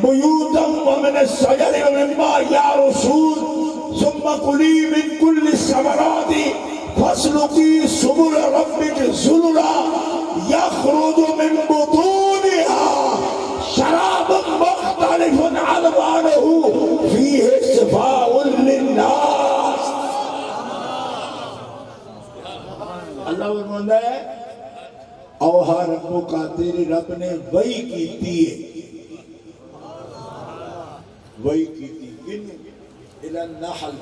بیوتا ومن الشجر ومما یعرشون ثم کلی من کل الثمرات فاسلکی سبل ربک ذللا یخرج من بطونها شراب مختلف الوانه فیہ شفاء للناس. اللہ فرماتا ہے اوہا ربو کا تیرے رب نے وحی کیتی ہے. وحی کیتی کنو الى النحل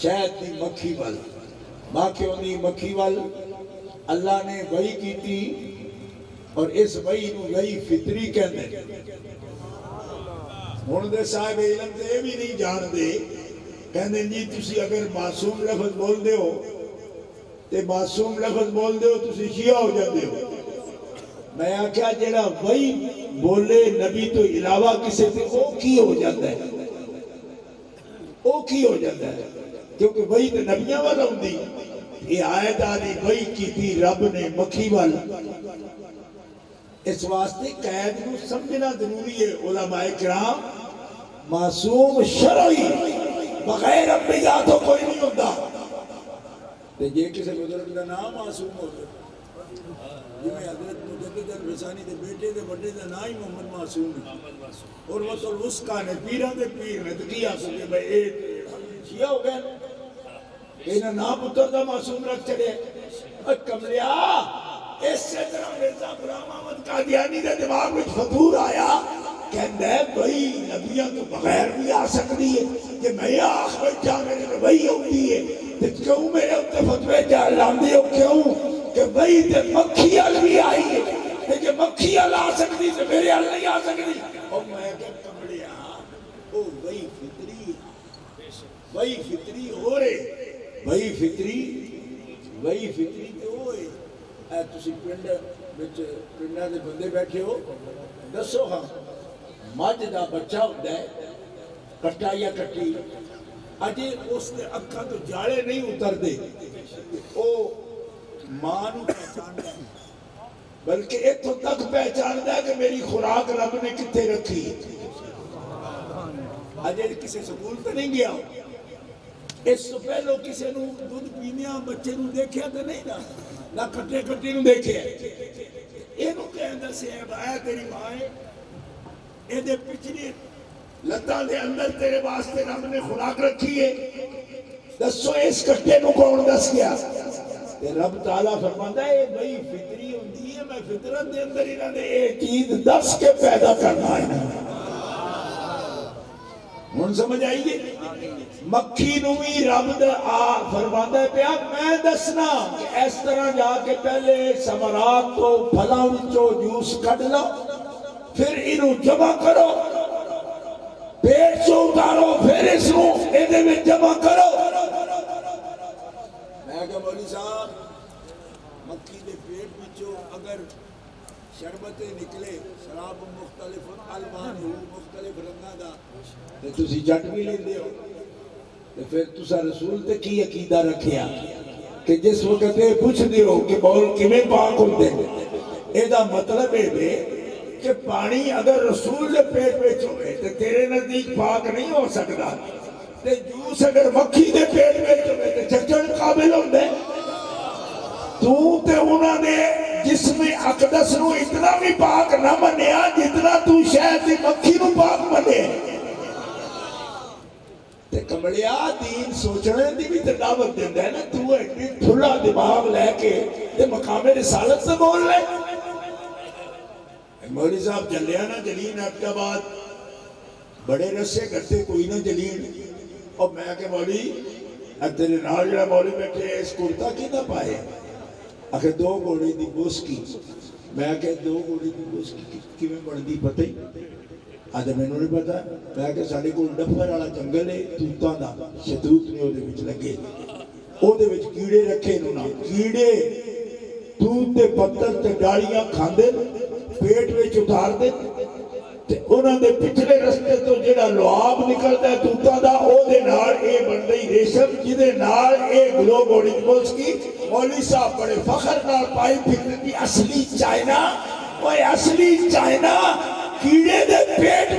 شہد دی مکھی وال ماکھیوں دی مکھی وال اللہ نے وحی کیتی. اور اس وحی نو وحی فطری کہندے. ہن دے صاحب علم تے بھی نہیں جان دے کہندے جی تسی اگر معصوم لفظ بول دے ہو تے معصوم لفظ بول دے ہو تسی شیعہ ہو جاندے ہو. میں آکھیا جڑا وحی بولے نبی تو علاوہ کسے تے او کی ہو جاتا ہے؟ او کی ہو جاتا ہے؟ کیونکہ وحی تے نبیاں والا ہوندی. یہ آیت آلی وحی کی تھی رب نے مکھی والا. اس واسطے قید کو سمجھنا ضروری ہے. علماء کرام معصوم شرعی بغیر انبیاء تو کوئی نہیں ہوتا. یہ کسی بزرگ کا نام معصوم ہو گیا جی میں حضرت مجدد الفسانی دے بیٹے دے بڑے دا نام ہی محمد معصوم ہے. اور وہ تو الوسقا نے پیران دے پیر نے تو کیا سکے بھئی اے شیعہ ہو گئے انہاں نام پتر دا معصوم رکھ چڑے. کملیا اس سے طرح مرزا غلام احمد قادیانی دے دماغ میں فطور آیا کہندہ ہے بھئی نبیاں تو بغیر بھی آ سکتی ہے کہ میں آخر جا میرے نبی ہوتی ہے تو کیوں میرے اتے فتوے جال لاندے ہو کیوں کہ بھئی تے مکھی ال بھی آئی ہے کہ مکھی ال آ سکتی تو میرے ال نہیں آ سکتی. اور میں کہ کمڑیا او بھئی فطری ہو رہے بھئی فطری تے ہوئے. اے تسی پنڈ وچ پنڈاں دے بندے بیٹھے ہو دسو ہاں مجھ دا بچہ ہوتا ہے کٹا یا کٹی اجے اس نے اکھاں تو جاڑے نہیں اتر دے او ماں نو پہچاندا ہے بلکہ اتھوں تک پہچاندا ہے کہ میری خوراک رب نے کتے رکھی. اجے کسی سکول تے نہیں گیا اس سے پہلو کسی نو دودھ پینیاں بچے نو دیکھیا تے نہیں نہ کٹے کٹی نو دیکھیا اینو کہندا سی اے تیری ماں ہے اے دے پچھلی لتاں دے اندر تیرے واسطے رب نے خوراک رکھی ہے. دسو اس کٹے نو کون دس گیا؟ تے رب تعالیٰ فرماندا ہے بھئی فطری ہوندی ہے میں فطرت دے اندر انہاں نے ایک چیز دس کے پیدا کرنا ہے. ہن سمجھ آئی گی مکھی نو بھی رب دا فرماندا ہے پیا میں دسنا کہ اس طرح جا کے پہلے ثمرات تو پھلاں وچوں جوس کڈ لو پھر انہوں جمع کرو پیٹ چو اتارو پھر اس کو ایدے میں جمع کرو. میں کہا مولی صاحب مکھی دے پیٹ بچو اگر شربتیں نکلے شراب مختلف الوان ہو مختلف رنگا دا تو تسی جٹ بھی لے دے ہو تو پھر تسا رسول تے کی عقیدہ رکھیا کہ جس وقت پوچھ دے ہو کہ بول کمیں پاک ہوتے ایدہ مطلب ہے دے کہ پانی اگر رسول دے پیٹ میں چوئے تو تیرے نزدیک پاک نہیں ہو سکتا. تے جوس اگر مکھی دے پیٹ میں چوئے تو چکچن قابل ہوں دے تو تے انہاں نے جسم اقدس نو اتنا بھی پاک نہ منیا جتنا تو شاید مکھی نو پاک منے. تے کمڑیا دین سوچنے دی بھی تے دعوت دیندہ ہے نا تو ایک تھلا دماغ لے کے تے مقام رسالت سے بول لے. مولی صاحب چلیا نا جلین آپ بعد بڑے رسے کرتے کوئی نہ جلین اور میں کہ مولی اب تیرے نال جڑا مولی بیٹھے اس کرتا کی نہ پائے آخر دو گوڑی دی بوس کی. میں کہ دو گوڑی دی بوس کی میں بڑھ دی پتہ ہی آج میں نے پتا میں کہ ساڑھے کو ڈفر والا جنگل ہے توتاں دا شتوت نے وہ دے وچ لگے وہ دے وچ کیڑے رکھے انہوں کیڑے توت تے پتر تے ڈاڑیاں کھاندے پیٹ میں اتار دے تے انہوں نے پچھلے رستے تو جڑا لعاب نکلتا ہے توتا دا او دے نال اے بن گئی ریشم جدے نال اے گلو گوڑی بولس کی مولی صاحب بڑے فخر نال پائی پھر بھی اصلی چائنا وہ اصلی چائنا کیڑے دے پیٹ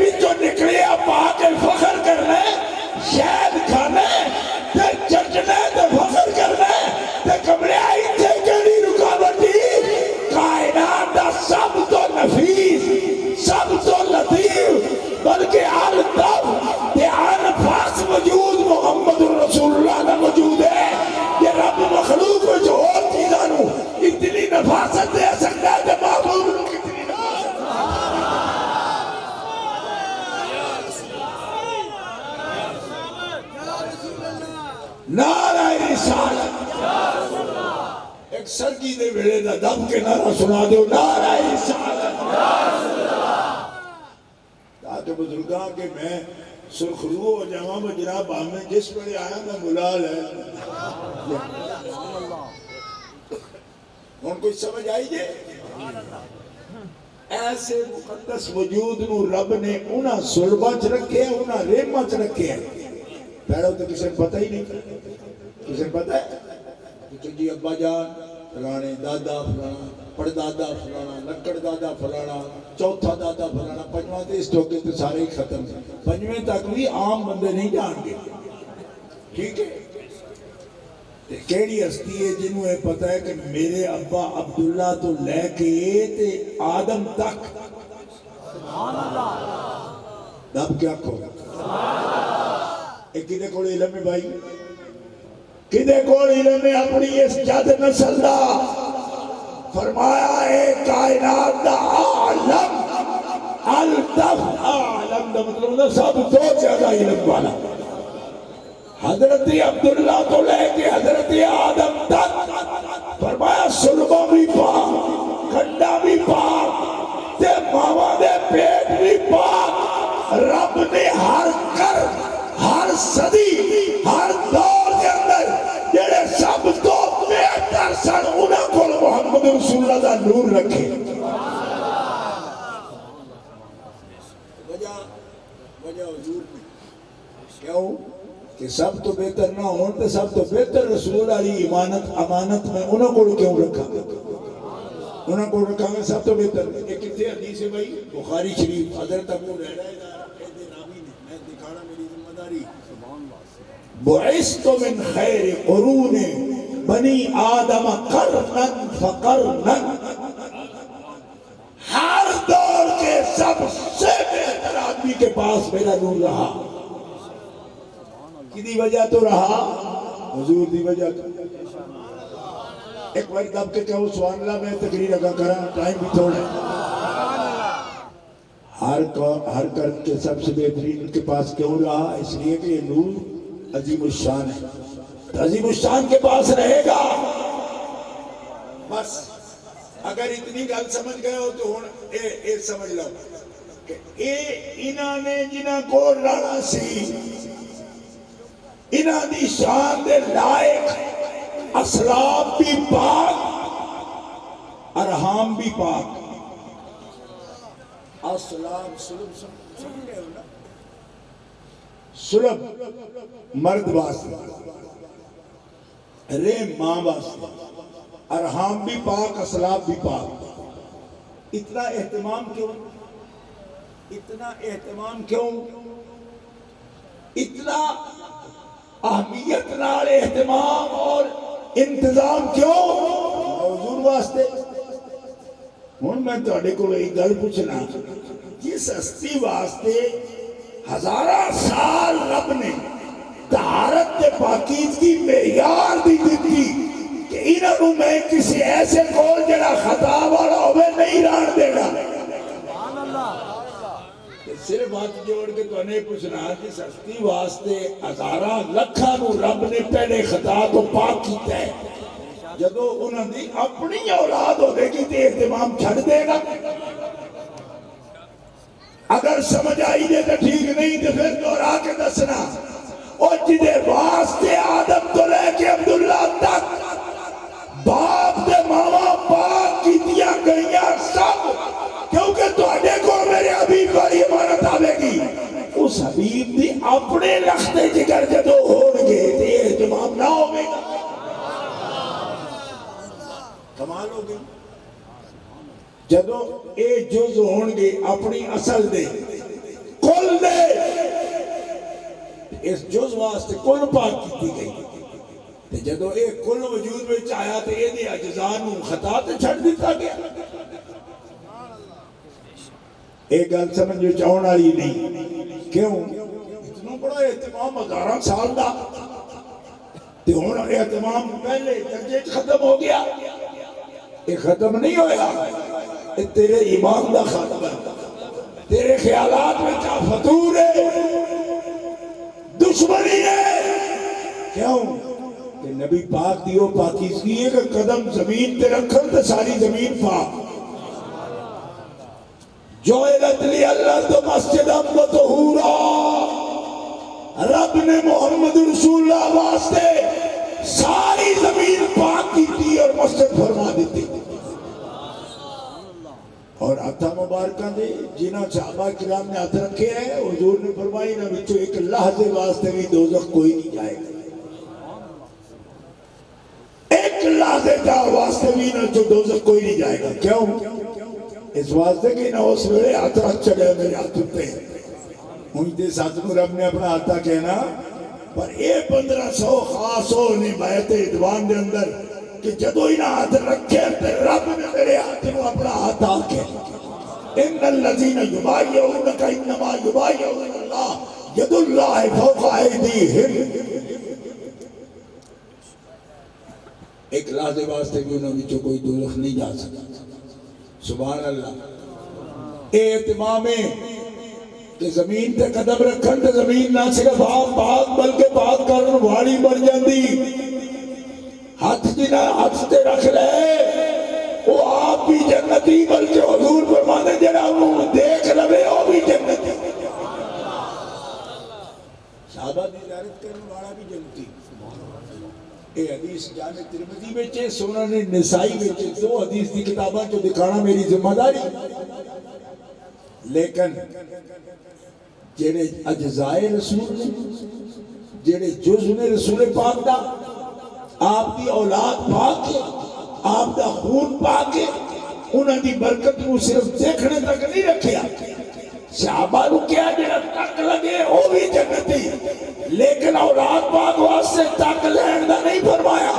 ترقی دے ویلے دا دم کے نعرہ سنا دیو نعرہ رسالت تاکہ بزرگاں کے میں سرخرو ہو جاواں میں جناب ہمیں جس پر آیا میں ملال ہے ان کو سمجھ آئی جے ایسے مقدس وجود نو رب نے انہاں سلبہ چ رکھے ہیں انہاں ریمہ چ رکھے ہیں پہلے تو کسی نے پتہ ہی نہیں کسی نے پتہ ہے کہ جی ابا جان فلانے دادا فلانا پردادا فلانا لکڑ دادا فلانا چوتھا دادا فلانا پنجواں تے اس ٹوکے تے سارے ہی ختم ہیں پنجویں تک بھی عام بندے نہیں جان گے ٹھیک ہے کیڑی ہستی ہے جنہوں یہ پتہ ہے کہ میرے ابا عبداللہ تو لے کے تے آدم تک دب کیا کھو ایک کدے کوڑ علم ہے بھائی کدے کوڑ علم ہے اپنی اس جد نسل دا فرمایا ہے کائنات دا عالم الطف عالم دا مطلب دا سب تو زیادہ علم والا حضرت عبداللہ تو لے کے حضرت آدم تک فرمایا سلبہ بھی پاک کھنڈا بھی پاک تے ماما دے پیٹ بھی پاک رب نے ہر کر ہر صدی ہر دور کے اندر جڑے سب تو بہتر سن انہاں کو محمد رسول اللہ دا نور رکھے وجہ حضور کیوں کہ سب تو بہتر نہ ہون تو سب تو بہتر رسول علی امانت میں انہوں کو کیوں رکھا انہوں کو رکھا میں سب تو بہتر یہ کتنے حدیث ہے بھائی بخاری شریف حضرت ابو ریڑہ میں دکھانا میری ذمہ داری بعثت من خیر قرون بنی آدم قرنا فقرنا ہر دور کے سب سے بہتر آدمی کے پاس میرا نور رہا کدی وجہ تو رہا حضور دی وجہ تو ایک بار دب کے کہو سبحان اللہ میں تقریر لگا کرا ٹائم بھی تھوڑا ہر کرم کے سب سے بہترین ان کے پاس کیوں رہا اس لیے کہ یہ نور عظیم الشان ہے عظیم الشان کے پاس رہے گا بس اگر اتنی گل سمجھ گئے ہو تو اے سمجھ لو کہ انہاں نے جنہاں کو رانا سی انہاں دی شان دے لائق اسلام بھی پاک ارحام بھی پاک اسلام سلب گئے ہو نا سلب مرد واسطے رحم ماں واسطے ارحام بھی پاک اسلام بھی پاک اتنا اہتمام کیوں اتنا اہتمام کیوں اتنا اہمیت نال اہتمام اور انتظام کیوں حضور واسطے ہن میں تہاڈے کول ایک گل پوچھنا جس ہستی واسطے ہزاراں سال رب نے طہارت تے پاکیزگی معیار دی دتی کہ انہاں نوں میں کسی ایسے کول جڑا خطا والا ہوے نہیں رہن دینا صرف ہاتھ جوڑ کے تو نہیں پوچھنا جس ہستی واسطے ہزاراں لکھاں نو رب نے پہلے خطا تو پاک کیتا ہے جدو انہوں نے اپنی اولاد ہوئے گی تو اہتمام چھڑ دے گا اگر سمجھ آئی دے تو ٹھیک نہیں تو پھر دورا کے دسنا اور جدے واسطے آدم تو لے کے عبداللہ تک باپ دے ماما پاک کی دیا گئیاں سب کیونکہ تو اڈے کو میرے حبیب والی امانت آوے گی اس حبیب دی اپنے لختے جگر جدو ہونگے تے اہتمام نہ ہوگے گا کمال ہو گئی جدو اے جز ہونگے اپنی اصل دے کل دے اس جز واسطے کل پاک کی گئی جدو اے کل وجود میں چاہیا تے اے دے اجزانوں خطا تے چھڑ دیتا گیا ایک گل سمجھو چاہون والی نہیں کیوں اتنا بڑا اہتمام ہزاراں سال دا تے ہن اہتمام پہلے درجے ختم ہو گیا یہ ختم نہیں ہویا یہ تیرے ایمان دا ختم ہے تیرے خیالات میں کیا فتور ہے دشمنی ہے کیوں کہ نبی پاک دیو پاکیزگی ہے کہ قدم زمین تے رکھن تے ساری زمین پاک جوئلت لی اللہ تو مسجد ام و طہورا رب نے محمد رسول اللہ واسطے ساری زمین پاک کی تھی اور مسجد فرما دیتی اور ہاتھا مبارکہ دے جنہ صحابہ کرام نے ہاتھ رکھے ہیں حضور نے فرمائی نہ بچو ایک لحظے واسطے بھی دوزخ کوئی نہیں جائے گا ایک لحظے کا واسطے بھی نہ جو دوزخ کوئی نہیں جائے گا کیوں اس واسطے کہ نہ اس ویلے ہاتھ رکھ چڑھے میرے ہاتھ اٹھتے ہیں مجھے ساتھ میں رب نے اپنا ہاتھا کہنا پر اے 1500 خاص ہو نہیں بیعت ادوان دے اندر کہ جدو ہی نہ ہاتھ رکھے تے رب نے میرے ہاتھ کو اپنا ہاتھ آکے ان الذین یبایعونک انما یبایعون اللہ ید اللہ فوق ایدیہم ایک لحظے واسطے بھی انہوں نے کوئی دوزخ نہیں جا سکتا سبحان اللہ اے اہتمام ہے کہ زمین تے قدم رکھن تے زمین نہ صرف آپ پاک بلکہ پاک کرن والی بن جاندی ہاتھ جنہ ہاتھ تے رکھ لے وہ آپ بھی جنتی بلکہ حضور فرمانے جنہ انہوں دیکھ لے وہ بھی جنتی صحابہ دی زیارت کرنے والا بھی جنتی اے حدیث جامع ترمذی بچے سنن نسائی بچے دو حدیث دی کتاباں جو دکھانا میری ذمہ داری لیکن جڑے اجزائے رسول نے جڑے جز نے رسول پاک دا آپ دی اولاد پاک ہے آپ دا خون پاک ہے انہاں دی برکت نو صرف دیکھنے تک نہیں رکھیا صحابہ نو کیا جڑا تک لگے وہ بھی جنتی لیکن اولاد پاک واسطے تک لین دا نہیں فرمایا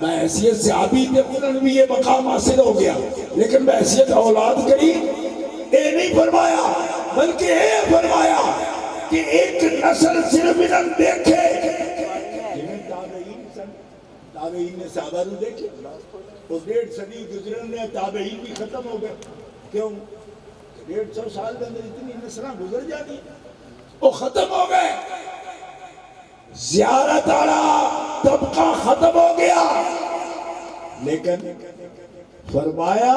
بحیثیت صحابی تے انہوں بھی یہ مقام حاصل ہو گیا لیکن بحیثیت اولاد کری اے نہیں فرمایا بلکہ اے فرمایا کہ ایک نسل صرف انہوں دیکھے تابعین نے صحابہ نو دیکھے وہ 1.5 صدی گزرن نے تابعین بھی ختم ہو گئے کیوں 150 سال کے اندر اتنی نسلیں گزر جاتی وہ ختم ہو گئے زیارت آڑا طبقہ ختم ہو گیا لیکن فرمایا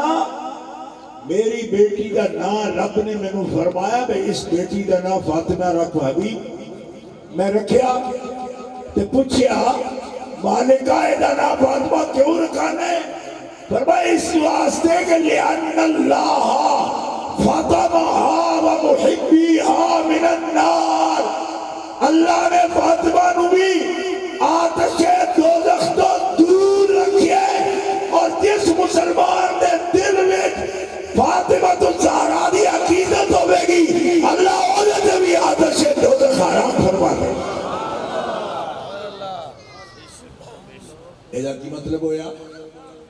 میری بیٹی کا نام رب نے میں نے فرمایا بے اس بیٹی کا نام فاطمہ رکھ حبیب میں رکھیا تے پوچھیا مالکہ دا نام فاطمہ کیوں رکھانا ہے فرمایا اس واسطے کہ لئن اللہ فاطمہ و محبیہا من النار اللہ نے فاطمہ نو بھی آتش دوزخ تو دور رکھے اور جس مسلمان دے دل میں فاطمہ تو زہرا دی عقیدت ہوئے گی اللہ علیہ بھی آتش دوزخ حرام فرما دے ایدہ کی مطلب ہویا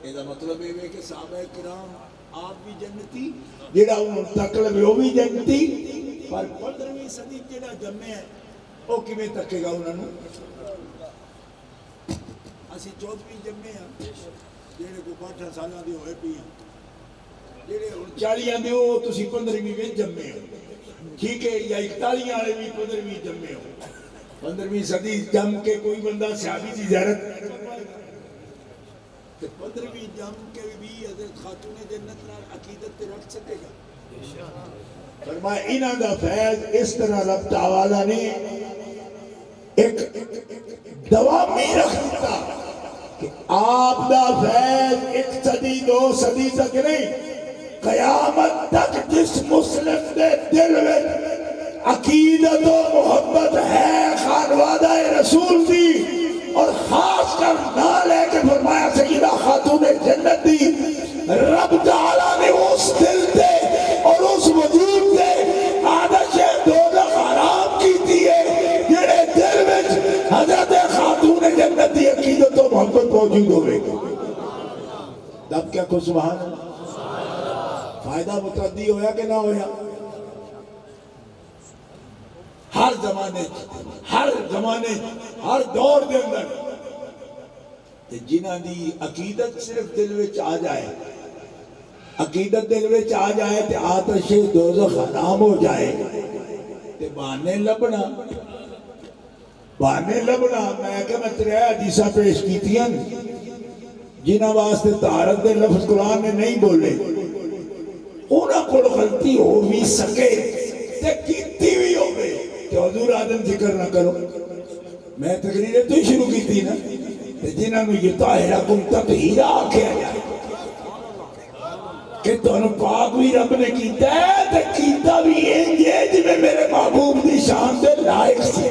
ایدہ مطلب ہے کہ صحابہ کرام آپ بھی جنتی جیڑا انہوں تقلب وہ بھی جنتی پر 15ویں صدی جیڑا جمعے ہیں وہ کمیں تکے گا انہوں اسی 14ویں جمعے ہیں جیڑے کو 5 سالہ دے ہوئے پی ہیں جیڑے 40 دے ہو تو سی 15ویں میں جمعے ہو ٹھیک ہے یا 41 آلے بھی 15ویں جمعے ہو 15ویں صدی جم کے کوئی بندہ صحابی کی زیارت کہ 15ویں جم کے بھی حضرت خاتون جنت نال عقیدت رکھ سکے گا فرمایا انہاں دا فیض اس طرح رب تعالی نے ایک دوامی رکھ دیتا کہ آپ دا فیض 1 صدی 2 صدی تک نہیں قیامت تک جس مسلم دے دل میں عقیدت و محبت ہے خانوادہ رسول دی اور خاص کر نہ لے کے فرمایا سیدہ خاتون جنت دی رب تعالیٰ نے اس دل دے اور اس وجود دے آدش دوزخ حرام کی دیئے جنہیں دل میں حضرت خاتون جنت دی عقیدت و محبت موجود ہوئے تب کیا کو سبحان اللہ فائدہ متعدی ہویا کہ نہ ہویا ہر زمانے ہر دور دے اندر جنہ دی عقیدت صرف دل وچ آ جائے عقیدت دل وچ آ جائے تے آتش دوزخ حرام ہو جائے تے بہانے لبنا بہانے لبنا میں کہ میں تیرے حدیثہ پیش کیتی ہیں جنہاں واسطے طہارت دے لفظ قرآن نے نہیں بولے انہاں کو غلطی ہو بھی سکے تے کیتی بھی ہو گئے کہ حضور آدم ذکر نہ کرو میں تقریر تو ہی شروع کی تھی نا تے جنہاں نے یہ طاہرکم تطہیرا کیا جائے کہ تمہیں پاک بھی رب نے کیتا ہے تے کیتا بھی یہ جی میں میرے محبوب دی شان دے لائق سے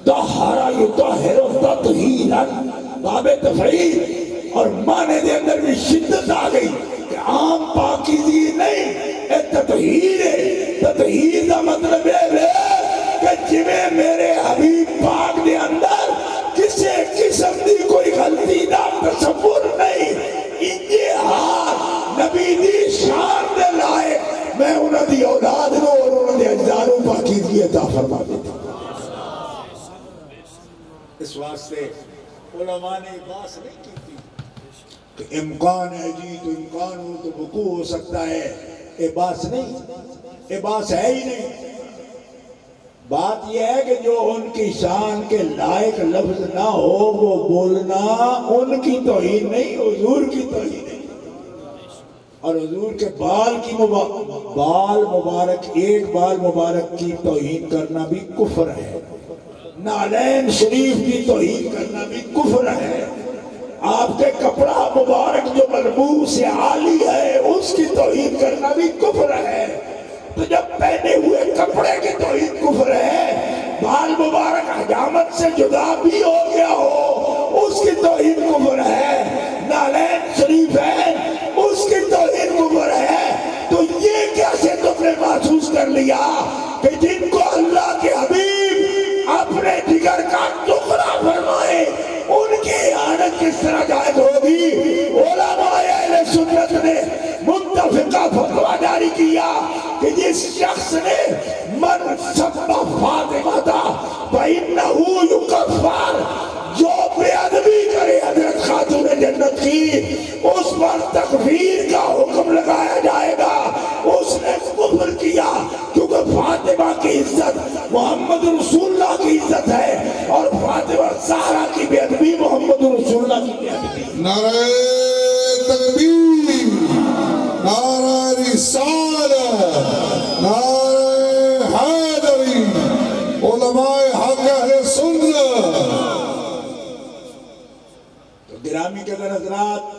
طہارا یطہر تطہیرا باب تفعیل اور معنی دے اندر بھی شدت آ گئی کہ عام پاکیزی نہیں اے تطہیر ہے تطہیر دا مطلب ہے کہ جویں میرے حبیب پاک دے اندر کسی قسم دی کوئی غلطی دا تصور نہیں انجے ہاتھ نبی دی شان دے لائق میں انہاں دی اولاد نو اور انہاں دے اجدادوں پاکیزگی عطا فرما دیتا اس واسطے علماء نے باس نہیں کی تھی کہ امکان ہے جی تو امکان ہو تو وقوع ہو سکتا ہے اے باس نہیں اے باس ہے ہی نہیں بات یہ ہے کہ جو ان کی شان کے لائق لفظ نہ ہو وہ بولنا ان کی توہین نہیں حضور کی توہین ہے اور حضور کے بال کی بال مبارک ایک بال مبارک کی توہین کرنا بھی کفر ہے نالین شریف کی توہین کرنا بھی کفر ہے آپ کے کپڑا مبارک جو ملبوس عالی ہے اس کی توہین کرنا بھی کفر ہے تو جب پہنے ہوئے کپڑے کی توہین کفر ہے بال مبارک حجامت سے جدا بھی ہو گیا ہو اس کی توہین کفر ہے نالین شریف ہے اس کی توہین کفر ہے تو یہ کیسے تم نے محسوس کر لیا کہ جن کو اللہ کے حبیب اپنے جگر کا ٹکڑا فرمائے ان کی اعانت کس طرح جائز ہوگی علماء اہل سنت نے متفقہ فتویٰ جاری کیا کہ جس شخص نے من سب فاطمہ تھا فَإِنَّهُ يُكَفَّرُ جو بے ادبی کرے حضرت خاتون جنت کی اس پر تکفیر کا حکم لگایا جائے گا اس نے کفر کیا کیونکہ فاطمہ کی عزت محمد رسول اللہ کی عزت ہے اور فاطمہ زہرا کی بے ادبی محمد رسول اللہ کی بے ادبی نعرہ تکبیر نعرہ رسالہ نعرہ حیدری علماء حق اہل سنت تو گرامی کے حضرات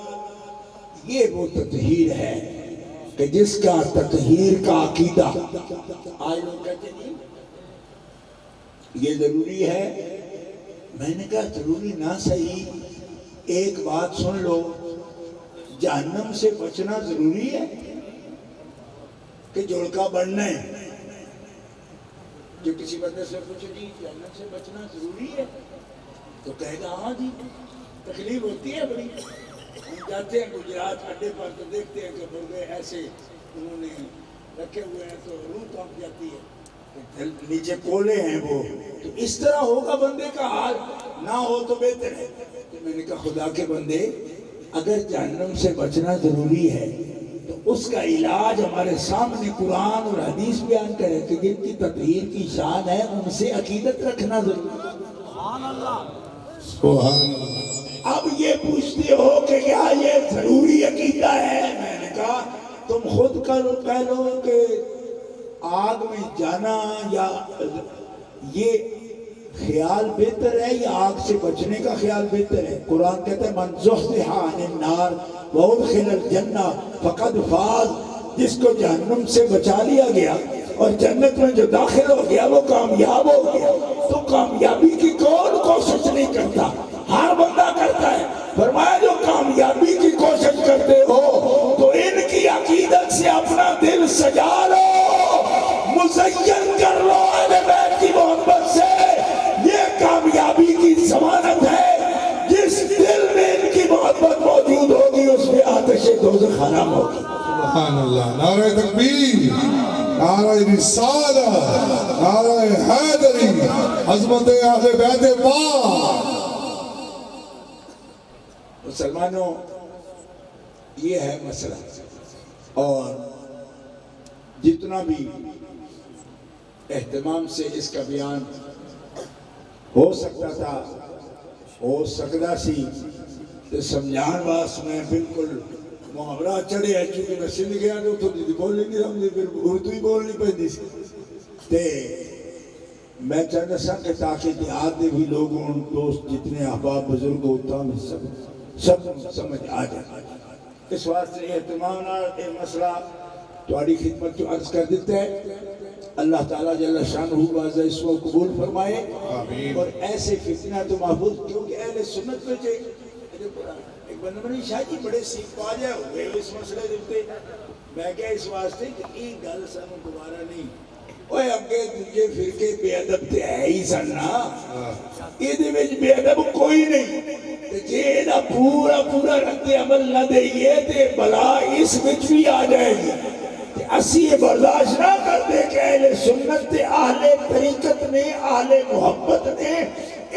یہ وہ تطہیر ہے کہ جس کا تطہیر کا عقیدہ آج لوگ کہتے نہیں یہ ضروری ہے میں نے کہا ضروری نہ صحیح ایک بات سن لو جہنم سے بچنا ضروری ہے کہ جڑکا بڑھنا ہے جو کسی بندے سے پوچھے جی جہنم سے بچنا ضروری ہے تو کہے گا ہاں جی تکلیف ہوتی ہے بڑی ہم جاتے ہیں گجرات اڈے پر تو دیکھتے ہیں کہ مرغے ایسے انہوں نے رکھے ہوئے ہیں تو روح کانپ جاتی ہے نیچے کولے ہیں وہ تو اس طرح ہوگا بندے کا حال نہ ہو تو بہتر ہے تو میں نے کہا خدا کے بندے اگر جہنم سے بچنا ضروری ہے تو اس کا علاج ہمارے سامنے قرآن اور حدیث بیان کرے کہ جن کی تطہیر کی شان ہے ان سے عقیدت رکھنا ضروری ہے سبحان اللہ سبحان اللہ اب یہ پوچھتے ہو کہ کیا یہ ضروری عقیدہ ہے میں نے کہا تم خود کہہ لو کہ آگ میں جانا یا یہ خیال بہتر ہے یا آگ سے بچنے کا خیال بہتر ہے قرآن کہتا ہے من زحزح عن النار وادخل الجنہ فقد فاز جس کو جہنم سے بچا لیا گیا اور جنت میں جو داخل ہو گیا وہ کامیاب ہو گیا تو کامیابی کی کون کوشش نہیں کرتا ہر بندہ کرتا ہے فرمایا جو کامیابی کی کوشش کرتے ہو تو ان کی عقیدت سے اپنا دل سجا لو مزین کر لو اہل بیت کی محبت سے یہ کامیابی کی ضمانت ہے جس دل میں ان کی محبت موجود ہوگی اس میں آتش دوزخ حرام ہوگی سبحان اللہ نعرہ تکبیر نعرہ رسالہ نعرہ حیدری عظمت اہل بیت پاک مسلمانوں یہ ہے مسئلہ اور جتنا بھی اہتمام سے اس کا بیان ہو سکتا تھا، ہو سکتا سی تو سمجھان واسطے میں بالکل محاورہ چڑھے ہے، چونکہ میں سندھ گیا تو اتوں بولنی نہیں رہی، پھر اردو ہی بولنی پڑتی سی تے میں چاہتا سا کہ تاکہ دیہات میں بھی لوگوں دوست جتنے احباب بزرگ ہوتا میں سب سمجھ آ جائے۔ اس واسطے اہتمام یہ مسئلہ تمہاری خدمت جو عرض کر دیتا ہے، اللہ تعالیٰ جل شانہ باز اس کو قبول فرمائے اور ایسے فتنہ تو محفوظ، کیونکہ اہل سنت میں ایک بندہ منی شاہ جی بڑے سیکھ پا جائے ہوئے اس مسئلے دیتے، میں کہا اس واسطے کہ یہ گل سانوں دوبارہ نہیں، اوہ اگے دوجے فرقے بے ادب تے ہے ہی سننا، یہ دے وچ بے ادب کوئی نہیں، جے دا پورا رد عمل نہ دئیے تے بلا اس وچ بھی آ جائے گی۔ اسی یہ برداشت نہ کرتے کہ اہل سنت تے اہل طریقت نے، اہل محبت نے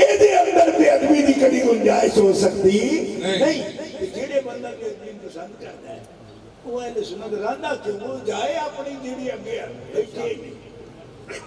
ایدے اندر بے ادبی دی کڑی گنجائش ہو سکتی نہیں۔ جیڑے بندہ کے دین پسند کرتا ہے وہ اہل سنت رہنا کہ وہ جائے اپنی جیڑی اگے بیٹھے نہیں۔